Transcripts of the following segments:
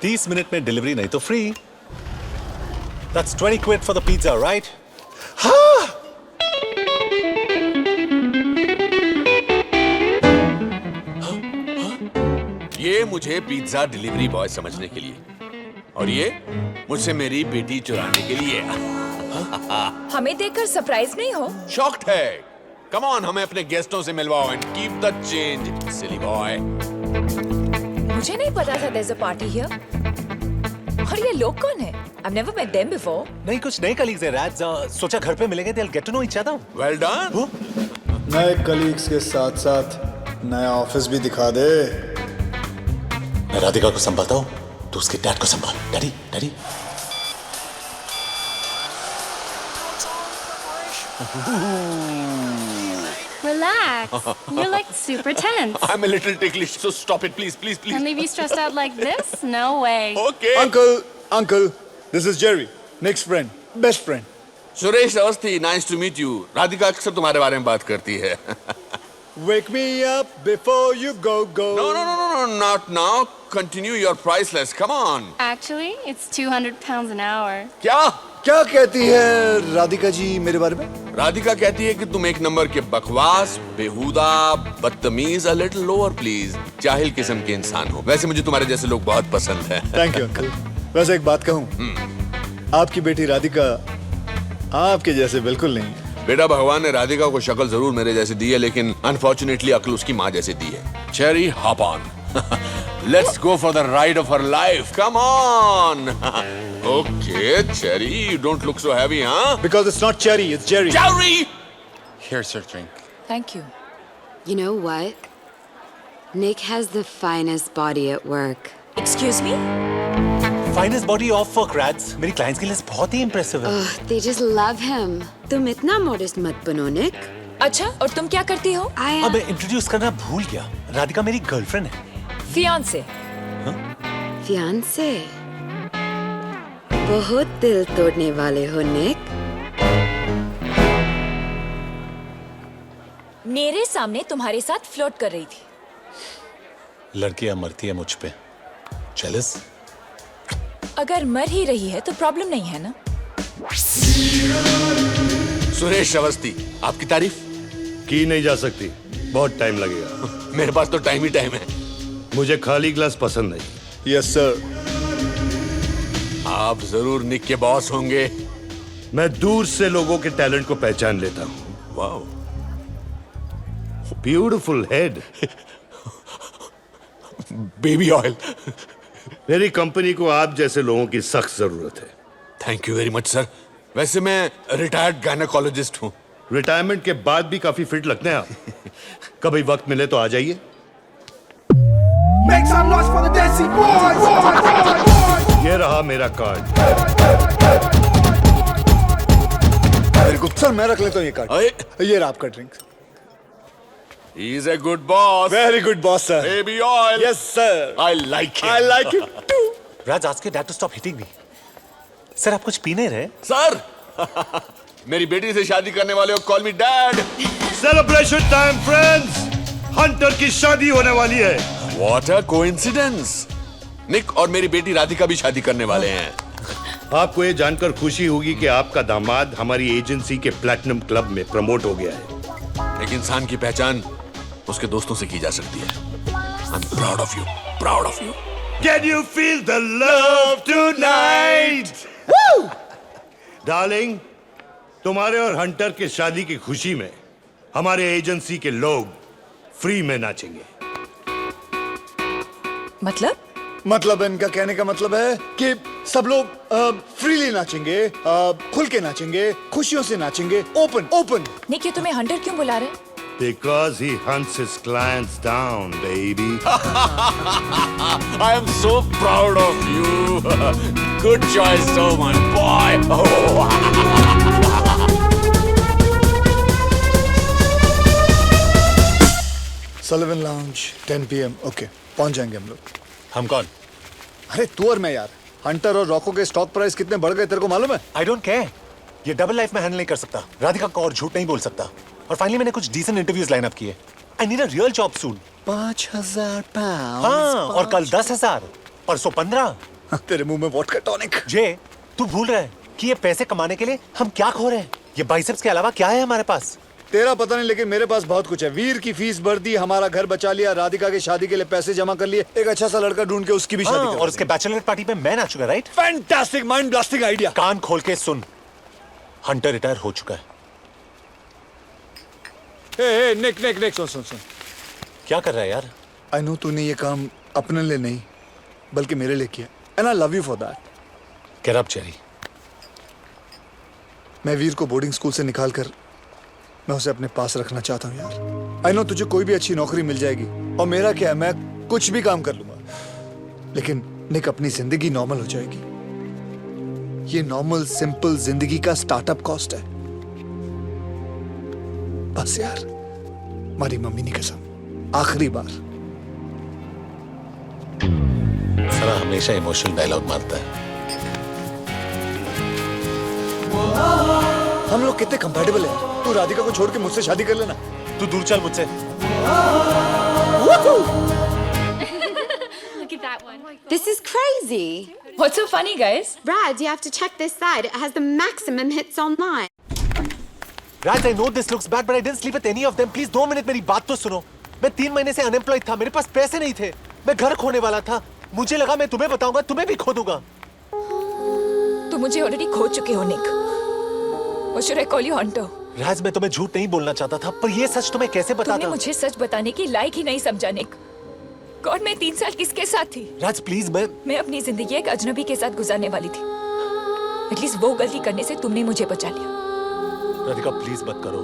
30 minute में delivery नहीं तो free. That's 20 quid for the pizza, right? हाँ। ये मुझे पिज्जा डिलीवरी बॉय समझने के लिए और ये मुझसे मेरी बेटी चुराने के लिए। हमें देखकर सरप्राइज नहीं हो? शॉक्ड है। कम ऑन, हमें अपने गेस्टों से मिलवाओ and keep the change, silly boy. मुझे नहीं पता था there's a party here। और ये लोग कौन है? I've never met them before। नहीं, कुछ नए कलीग्स हैं राज। सोचा घर पे मिलेंगे, they'll get to know each other। Well done. नए कलीग्स के साथ साथ नया ऑफिस भी दिखा दे। मैं राधिका को संभालता हूँ, तो उसके डैड को संभाल। Daddy, daddy. Relax. You're like super tense. I'm a little ticklish, so stop it, please, please, please. And leave you stressed out like this? No way. Okay. Uncle, this is Jerry, Nick's friend, best friend. Suresh Awasthi, nice to meet you. Radhika अक्सर तुम्हारे बारे में बात करती है। Wake me up before you go. No, not now. Continue your priceless. Come on. Actually, it's 200 pounds an hour. क्या कहती है राधिका जी मेरे बारे में? राधिका कहती है कि तुम एक नंबर के बकवास, बेहुदा, बदतमीज, a little lower please, जाहिल किस्म के इंसान हो। वैसे मुझे तुम्हारे जैसे लोग बहुत पसंद हैं। Thank you uncle. वैसे एक बात कहूँ, आपकी बेटी राधिका आपके जैसे बिल्कुल नहीं है। बेटा, भगवान ने राधिका को शक्ल जरूर मेरे जैसे दी है, लेकिन अनफॉर्चुनेटली अक्ल उसकी माँ जैसे दी है। Cherry, hop on. Let's go for the ride of her life. Come on. Okay, Cherry, you don't look so heavy, huh? Because it's not Cherry, it's Jerry. Cherry! Here's your drink. Thank you। You know what? Nick has the finest body at work. Excuse me? Finest body off work, Rads। मेरी clients की list बहुत ही impressive है। They just love him. तुम इतना modest मत बनो, Nick. अच्छा, और तुम क्या करती हो? अब मैं इंट्रोड्यूस करना भूल गया। राधिका मेरी गर्लफ्रेंड है। Fiance। Fiance? बहुत दिल तोड़ने वाले हो, Nick. मेरे सामने तुम्हारे साथ फ्लर्ट कर रही थी। लड़कियां मरती है मुझ पे। जेलस? अगर मर ही रही है तो प्रॉब्लम नहीं है ना? सुरेश अवस्थी, आपकी तारीफ की नहीं जा सकती, बहुत टाइम लगेगा। मेरे पास तो टाइम ही टाइम है। मुझे खाली ग्लास पसंद नहीं। Yes sir. आप जरूर निक के बॉस होंगे। मैं दूर से लोगों के टैलेंट को पहचान लेता हूँ। Wow, beautiful head. Baby oil. मेरी कंपनी को आप जैसे लोगों की सख्त जरूरत है। Thank you very much sir. वैसे मैं रिटायर्ड गायनेकोलॉजिस्ट हूँ। रिटायरमेंट के बाद भी काफी फिट लगते हैं आप। कभी वक्त मिले तो आ जाइए। Make some noise for the Desi boys! ये रहा मेरा कार्ड। वेरी गुड सर, मैं रख लेता हूँ ये कार्ड। ये रहा आपका drink. He is a good boss. Very good boss sir. Baby oil. Yes sir. I like him. I like him too. Raj, ask your dad to stop hitting me। Sir, आप कुछ पीने रहे? Sir, मेरी बेटी से शादी करने वाले हो, call me dad. Celebration time friends, Hunter की शादी होने वाली है। What a coincidence! निक और मेरी बेटी राधिका भी शादी करने वाले हैं। आपको ये जानकर खुशी होगी कि आपका दामाद हमारी एजेंसी के प्लैटिनम क्लब में प्रमोट हो गया है। एक इंसान की पहचान उसके दोस्तों से की जा सकती है। I'm proud of you, proud of you. Can you feel the love tonight? Woo! Darling, तुम्हारे और हंटर के शादी की खुशी में हमारे एजेंसी के लोग फ्री में नाचेंगे। मतलब इनका कहने का मतलब है कि सब लोग फ्रीली नाचेंगे, खुल के नाचेंगे, खुशियों से नाचेंगे, ओपन। निक, ये तुम्हें हंटर क्यों बुला रहे? Because he hunts his clients down, baby. I am so proud of you. Good choice, so much, boy. Oh. Sullivan Lounge 10 PM। Okay, पहुंच जाएंगे हम लोग। हम कौन? अरे तू और मैं यार। हंटर और रॉको के स्टॉक प्राइस कितने बढ़ गए तेरे को मालूम है? I don't care। ये डबल लाइफ में हैंडल नहीं कर सकता। राधिका को और झूठ नहीं बोल सकता। और फाइनली मैंने कुछ डिसेंट इंटरव्यूज लाइन अप किए। I need a real job soon। 5,000 pound. हाँ, और कल 10,000। परसों 15। तेरे मुंह में वोडका टॉनिक। जे, तू भूल रहा है कि ये पैसे कमाने के लिए हम क्या खो रहे हैं? ये बाइसेप्स के अलावा क्या है हमारे पास? तेरा पता नहीं, लेकिन मेरे पास बहुत कुछ है। वीर की फीस भर दी, हमारा घर बचा लिया, राधिका की शादी के लिए पैसे जमा कर लिए, एक अच्छा सा लड़का ढूंढ के उसकी भी शादी हाँ, कर और उसके बैचलर पार्टी में मैं नाचूंगा, right? Fantastic, mind blasting idea. कान खोल के सुन, हंटर रिटायर हो चुका है। हे निक निक निक, सुन सुन सुन। क्या कर रहा है यार? आई नो तूने ये काम अपने लिए नहीं बल्कि मेरे लिए किया, and I love you for that. Get up Jerry. मैं वीर को बोर्डिंग स्कूल से निकाल कर मैं उसे अपने पास रखना चाहता हूँ यार। आई नो तुझे कोई भी अच्छी नौकरी मिल जाएगी, और मेरा क्या है, मैं कुछ भी काम कर लूंगा, लेकिन निक अपनी जिंदगी नॉर्मल हो जाएगी। ये नॉर्मल सिंपल जिंदगी का स्टार्टअप कॉस्ट है। बस यार, हमारी मम्मी की कसम, आखिरी बार। सारा हमेशा इमोशनल डायलॉग मारता है। हम लोग कितने कंपैटिबल हैं। तू राधिका को छोड़ के मुझसे शादी कर लेना। तू दूर चल मुझसे। Look at that one. This is crazy. What's so funny, guys? Rad, you have to check this side. It has the maximum hits online. Raj, I know this looks bad, but I didn't sleep with any of them. Please 2 minute मेरी बात तो सुनो। मैं 3 महीने से unemployed था, मेरे पास पैसे नहीं थे, मैं घर खोने वाला था। मुझे लगा मैं तुम्हें बताऊंगा, तुम्हें भी खो दूंगा। तुम मुझे ऑलरेडी खो चुके हो, निक। Or should I call you Hunter? राज, मैं तुम्हें झूठ नहीं बोलना चाहता था, पर ये सच तुम्हें कैसे तुमने बताता? मुझे सच बताने की लायक ही नहीं समझा, निक। गॉड, मैं 3 साल किसके साथ थी? राज प्लीज, मैं अपनी जिंदगी एक अजनबी के साथ गुजारने वाली थी। एटलीस्ट वो गलती करने से तुमने मुझे बचा लिया। राधिका प्लीज मत करो।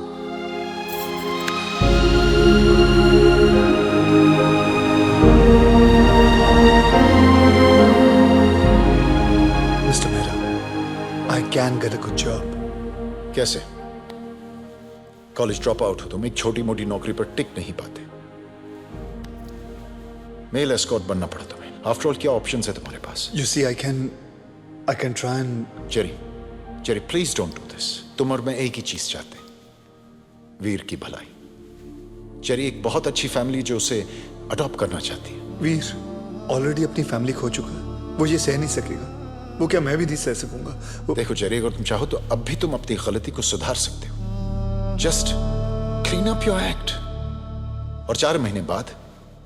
Mister Mehra, I can get a good job. कैसे? कॉलेज ड्रॉप आउट हो तुम, एक छोटी मोटी नौकरी पर टिक नहीं पाते। मेल एस्कॉर्ट बनना पड़ा तुम्हें। आफ्टर ऑल क्या ऑप्शंस है तुम्हारे पास? You see, I can try and Jerry please don't do this. तुम और मैं एक ही चीज चाहते हैं, वीर की भलाई। जेरी, एक बहुत अच्छी फैमिली जो उसे अडॉप्ट करना चाहती है। वीर ऑलरेडी अपनी फैमिली खो चुका है, वो ये सह नहीं सकेगा। वो क्या मैं भी नहीं सह सकूंगा? देखो जेरी, अगर तुम चाहो तो अब भी तुम अपनी गलती को सुधार सकते हो। Just clean up your act, और 4 महीने बाद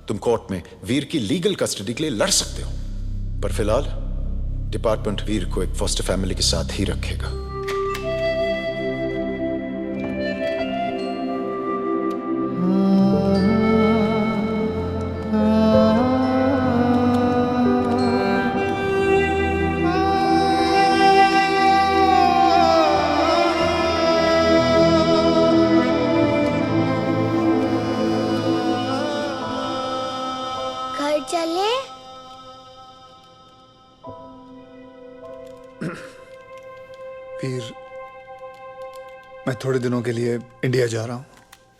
तुम कोर्ट में वीर की लीगल कस्टडी के लिए लड़ सकते हो। पर फिलहाल डिपार्टमेंट वीर को एक फॉस्टर फैमिली के साथ ही रखेगा। घर चले? वीर, मैं थोड़े दिनों के लिए इंडिया जा रहा हूँ।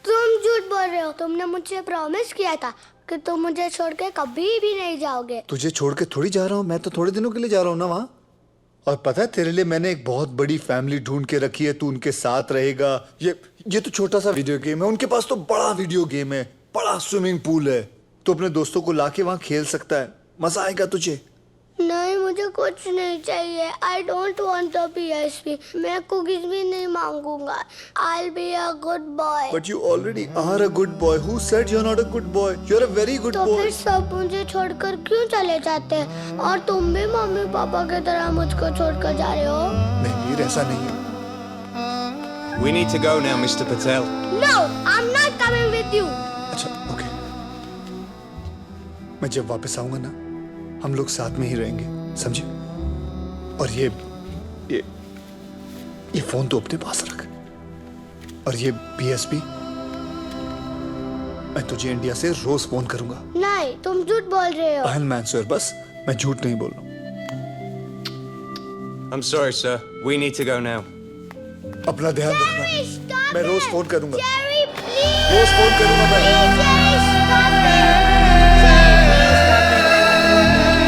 तुम झूठ बोल रहे हो। तुमने मुझे प्रॉमिस किया था कि तुम मुझे छोड़ के कभी भी नहीं जाओगे। तुझे छोड़ के थोड़ी जा रहा हूँ, मैं तो थोड़े दिनों के लिए जा रहा हूँ ना वहाँ। और पता है, तेरे लिए मैंने एक बहुत बड़ी फैमिली ढूंढ के रखी है, तू उनके साथ रहेगा। ये तो छोटा सा वीडियो गेम है, उनके पास तो बड़ा वीडियो गेम है, बड़ा स्विमिंग पूल है। तो अपने दोस्तों को लाके वहाँ खेल सकता है, मजा आएगा तुझे। नहीं, मुझे कुछ नहीं चाहिए। I don't want the PSP। मैं कुकीज भी नहीं मांगूंगा। I'll be a good boy। But you already are a good boy. Who said you're not a good boy? You're a very good तो boy. फिर सब मुझे छोड़कर क्यों चले जाते हैं? और तुम भी मम्मी पापा की तरह मुझको छोड़कर जा रहे हो? नहीं वीर, ऐसा नहीं है। We need to go now, Mr. Patel. No, I'm not coming with you। अच्छा, ओके। मैं जब वापस आऊंगा ना, हम लोग साथ में ही रहेंगे, समझे? और ये फोन तो अपने पास रख, और ये PSP मैं तुझे इंडिया से रोज फोन करूंगा। नहीं, तुम झूठ बोल रहे हो। I'll answer, बस मैं झूठ नहीं बोल रहा हूँ। I'm sorry, sir. We need to go now. अपना ध्यान रखना। Jerry, stop मैं रोज it। फोन करूंगा। Jerry, please। रोज फोन करूंगा मैं। Please, Jerry, stop it।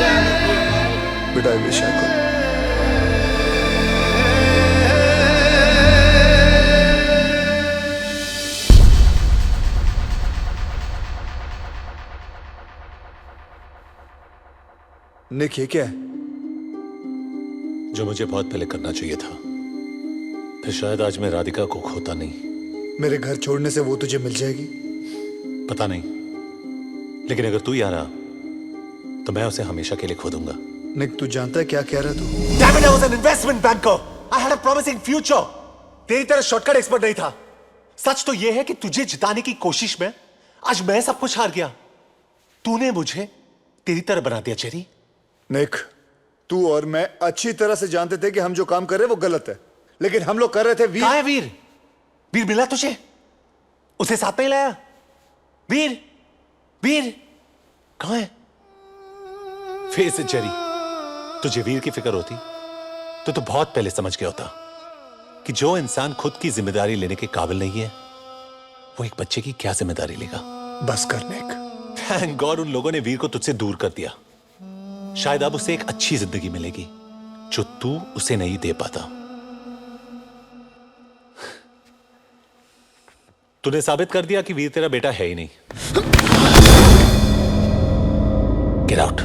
Jerry, please stop it। बेटा, I wish I could। निक ये क्या है? जो मुझे बहुत पहले करना चाहिए था, फिर शायद आज मैं राधिका को खोता नहीं। मेरे घर छोड़ने से वो तुझे मिल जाएगी? पता नहीं, लेकिन अगर तू यहाँ रहा तो मैं उसे हमेशा के लिए खो दूंगा। निक तू जानता है क्या कह रहा तू? Damn it, I was an investment banker. I had a promising future. तेरी तरह शॉर्टकट एक्सपर्ट नहीं था। सच तो यह है कि तुझे जिताने की कोशिश में आज मैं सब कुछ हार गया। तूने मुझे तेरी तरह बना दिया चेरी। निक, तू और मैं अच्छी तरह से जानते थे कि हम जो काम कर रहे हैं वो गलत है, लेकिन हम लोग कर रहे थे। वीर कहाँ है वीर? वीर मिला तुझे? उसे साथ नहीं लाया? वीर, वीर कहाँ है? फेस इट चेरी, तुझे वीर की फिक्र होती तो बहुत पहले समझ गया होता कि जो इंसान खुद की जिम्मेदारी लेने के काबिल नहीं है, वो एक बच्चे की क्या जिम्मेदारी लेगा। बस कर निक। थैंक गॉड उन लोगों ने वीर को तुझसे दूर कर दिया। शायद अब उसे एक अच्छी जिंदगी मिलेगी जो तू उसे नहीं दे पाता। तूने साबित कर दिया कि वीर तेरा बेटा है ही नहीं। Get out.